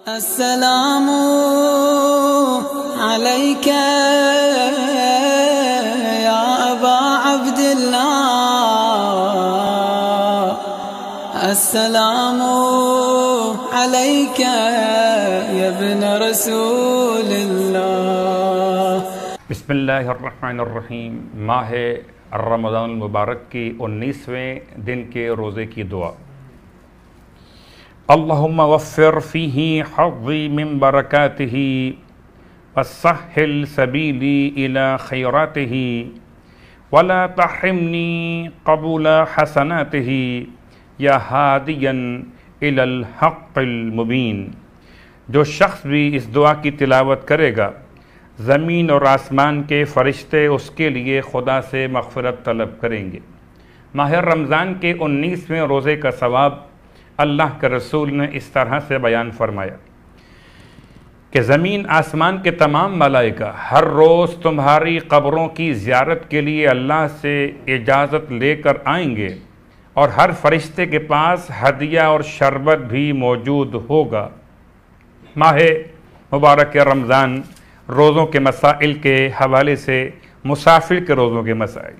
السلام عليك يا أبا عبد الله، السلام عليك يا ابن رسول الله۔ بسم اللہ الرحمن الرحیم۔ ماہ رمضان المبارک کی 19ویں دن کے روزے کی دعا۔ اللہم وفر فیہ حظی من برکاتہ وسہل سبیلی الی خیراتہ ولا تحرمنی قبول حسناتہ یا ہادیا الی الحق المبین۔ جو شخص بھی اس دعا کی تلاوت کرے گا، زمین اور آسمان کے فرشتے اس کے لیے خدا سے مغفرت طلب کریں گے۔ ماہ رمضان کے 19ویں روزے کا ثواب اللہ کے رسول نے اس طرح سے بیان فرمایا کہ زمین آسمان کے تمام ملائکہ ہر روز تمہاری قبروں کی زیارت کے لیے اللہ سے اجازت لے کر آئیں گے، اور ہر فرشتے کے پاس ہدیہ اور شربت بھی موجود ہوگا۔ ماہ مبارک رمضان روزوں کے مسائل کے حوالے سے مسافر کے روزوں کے مسائل۔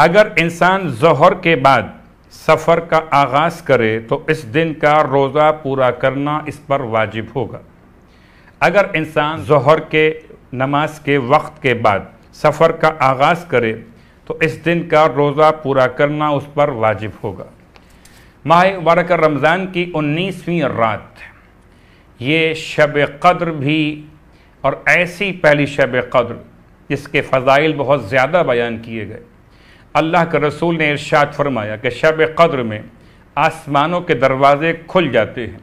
اگر انسان ظہر کے بعد سفر کا آغاز کرے تو اس دن کا روزہ پورا کرنا اس پر واجب ہوگا۔ اگر انسان ظہر کے نماز کے وقت کے بعد سفر کا آغاز کرے تو اس دن کا روزہ پورا کرنا اس پر واجب ہوگا۔ ماہ مبارک رمضان کی 19ویں رات، یہ شب قدر بھی، اور ایسی پہلی شب قدر جس کے فضائل بہت زیادہ بیان کیے گئے۔ اللہ کے رسول نے ارشاد فرمایا کہ شب قدر میں آسمانوں کے دروازے کھل جاتے ہیں،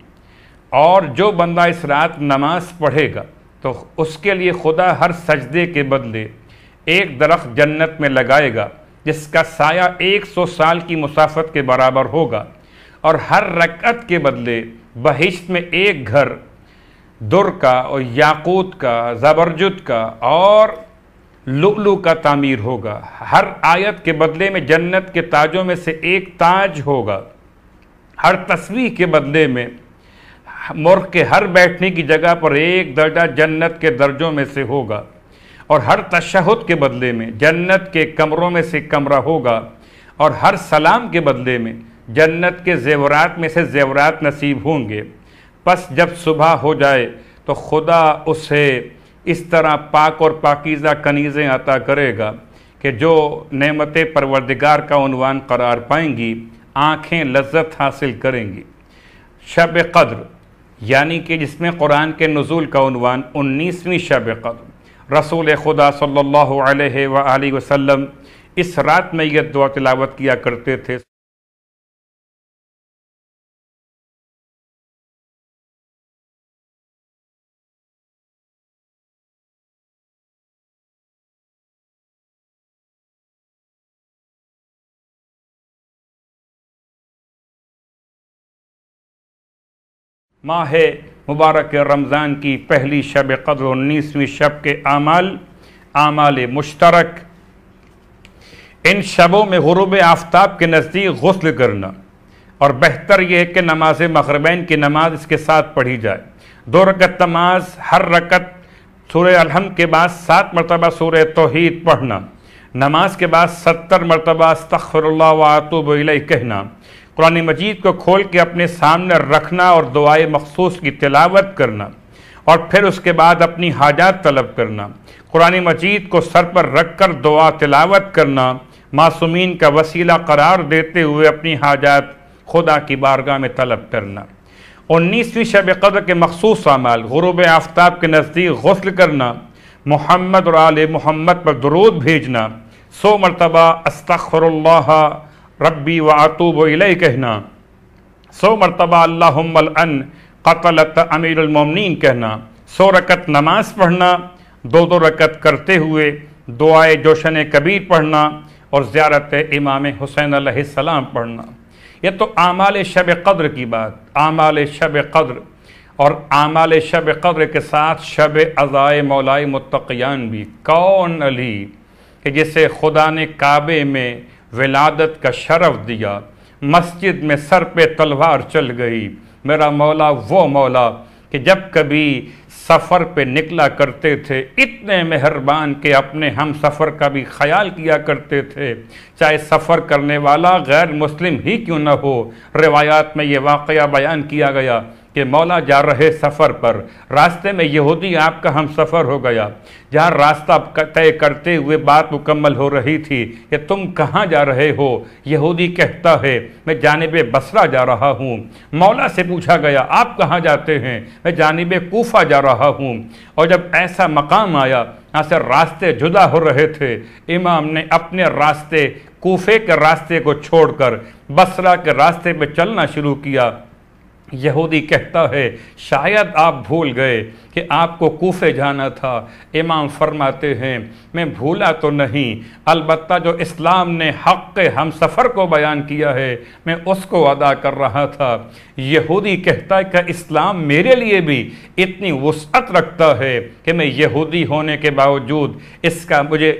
اور جو بندہ اس رات نماز پڑھے گا تو اس کے لیے خدا ہر سجدے کے بدلے ایک درخت جنت میں لگائے گا جس کا سایہ 100 سال کی مسافت کے برابر ہوگا، اور ہر رکعت کے بدلے بہشت میں ایک گھر در کا اور یاقوت کا، زبرجد کا اور لؤلؤ کا تعمیر ہوگا۔ ہر آیت کے بدلے میں جنت کے تاجوں میں سے ایک تاج ہوگا۔ ہر تسبیح کے بدلے میں مرغ کے ہر بیٹھنے کی جگہ پر ایک درجہ جنت کے درجوں میں سے ہوگا، اور ہر تشہد کے بدلے میں جنت کے کمروں میں سے کمرہ ہوگا، اور ہر سلام کے بدلے میں جنت کے زیورات میں سے زیورات نصیب ہوں گے۔ پس جب صبح ہو جائے تو خدا اسے اس طرح پاک اور پاکیزہ کنیزیں عطا کرے گا کہ جو نعمت پروردگار کا عنوان قرار پائیں گی، آنکھیں لذت حاصل کریں گی۔ شب قدر یعنی کہ جس میں قرآن کے نزول کا عنوان 19ویں شب قدر، رسول خدا صلی اللہ علیہ وآلہ وسلم اس رات میں یہ دعا تلاوت کیا کرتے تھے۔ ماہ مبارک رمضان کی پہلی شب قدر 19ویں شب کے اعمال مشترک۔ ان شبوں میں غروب آفتاب کے نزدیک غسل کرنا، اور بہتر یہ ہے کہ نماز مغربین کی نماز اس کے ساتھ پڑھی جائے۔ 2 رکعت نماز، ہر رکعت سورہ الحمد کے بعد 7 مرتبہ سورہ توحید پڑھنا، نماز کے بعد 70 مرتبہ استغفر اللہ واتوب الیہ کہنا، قرآن مجید کو کھول کے اپنے سامنے رکھنا اور دعائے مخصوص کی تلاوت کرنا، اور پھر اس کے بعد اپنی حاجات طلب کرنا، قرآن مجید کو سر پر رکھ کر دعا تلاوت کرنا، معصومین کا وسیلہ قرار دیتے ہوئے اپنی حاجات خدا کی بارگاہ میں طلب کرنا۔ 19ویں شب قدر کے مخصوص اعمال: غروب آفتاب کے نزدیک غسل کرنا، محمد اور آل محمد پر درود بھیجنا، 100 مرتبہ استغفر اللہ ربی واتوب الیہ کہنا، 100 مرتبہ اللہم العن قتلۃ امیر المومنین کہنا، 100 رکعت نماز پڑھنا، 2 رکعت کرتے ہوئے دعائے جوشن کبیر پڑھنا، اور زیارت امام حسین علیہ السلام پڑھنا۔ یہ تو اعمال شب قدر کی بات، اعمال شب قدر، اور اعمال شب قدر کے ساتھ شب عزائے مولائے متقیان بھی۔ کون علی کہ جسے خدا نے کعبے میں ولادت کا شرف دیا، مسجد میں سر پہ تلوار چل گئی، میرا مولا وہ مولا کہ جب کبھی سفر پہ نکلا کرتے تھے اتنے مہربان کہ اپنے ہم سفر کا بھی خیال کیا کرتے تھے، چاہے سفر کرنے والا غیر مسلم ہی کیوں نہ ہو۔ روایات میں یہ واقعہ بیان کیا گیا کہ مولا جا رہے سفر پر، راستے میں یہودی آپ کا ہم سفر ہو گیا، جہاں راستہ طے کرتے ہوئے بات مکمل ہو رہی تھی کہ تم کہاں جا رہے ہو؟ یہودی کہتا ہے میں جانب بصرہ جا رہا ہوں۔ مولا سے پوچھا گیا آپ کہاں جاتے ہیں؟ میں جانب کوفہ جا رہا ہوں۔ اور جب ایسا مقام آیا یہاں سے راستے جدا ہو رہے تھے، امام نے اپنے راستے کوفے کے راستے کو چھوڑ کر بصرہ کے راستے پہ چلنا شروع کیا۔ یہودی کہتا ہے شاید آپ بھول گئے کہ آپ کو کوفے جانا تھا۔ امام فرماتے ہیں میں بھولا تو نہیں، البتہ جو اسلام نے حق ہم سفر کو بیان کیا ہے میں اس کو ادا کر رہا تھا۔ یہودی کہتا ہے کہ اسلام میرے لیے بھی اتنی وسعت رکھتا ہے کہ میں یہودی ہونے کے باوجود اس کا مجھے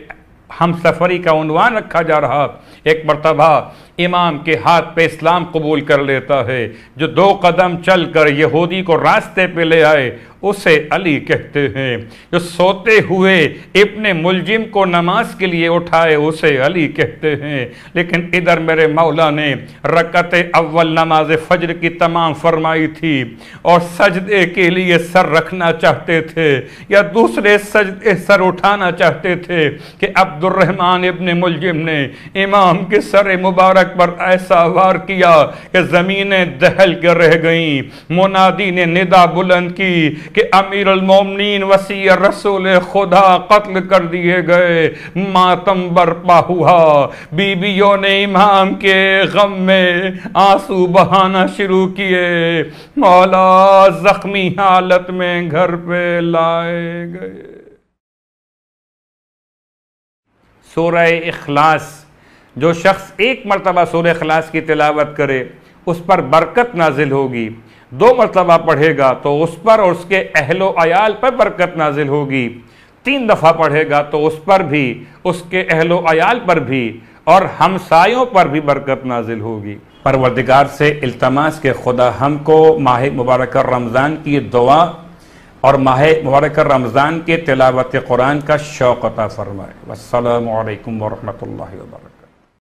ہم سفری کا عنوان رکھا جا رہا۔ ایک مرتبہ امام کے ہاتھ پہ اسلام قبول کر لیتا ہے، جو 2 قدم چل کر یہودی کو راستے پہ لے آئے اسے علی کہتے ہیں، جو سوتے ہوئے ابن ملجم کو نماز کے لیے اٹھائے اسے علی کہتے ہیں۔ لیکن ادھر میرے مولا نے رکعت اول نماز فجر کی تمام فرمائی تھی اور سجدے کے لیے سر رکھنا چاہتے تھے یا دوسرے سجدے سر اٹھانا چاہتے تھے کہ عبد الرحمن ابن ملجم نے امام کے سر مبارک پر ایسا وار کیا کہ زمینیں دہل کے رہ گئیں۔ منادی نے ندا بلند کی کہ امیر المومنین وسیع رسول خدا قتل کر دیے گئے۔ ماتم برپا ہوا، بیویوں نے امام کے غم میں آنسو بہانا شروع کیے۔ مولا زخمی حالت میں گھر پہ لائے گئے۔ سورہ اخلاص، جو شخص ایک مرتبہ سورہ اخلاص کی تلاوت کرے اس پر برکت نازل ہوگی، 2 مرتبہ پڑھے گا تو اس پر اور اس کے اہل و عیال پر برکت نازل ہوگی، 3 دفعہ پڑھے گا تو اس پر بھی، اس کے اہل و عیال پر بھی اور ہمسایوں پر بھی برکت نازل ہوگی۔ پروردگار سے التماس کہ خدا ہم کو ماہ مبارک رمضان کی دعا اور ماہ مبارک رمضان کے تلاوت قرآن کا شوق عطا فرمائے۔ والسلام علیکم ورحمۃ اللہ وبرکاتہ۔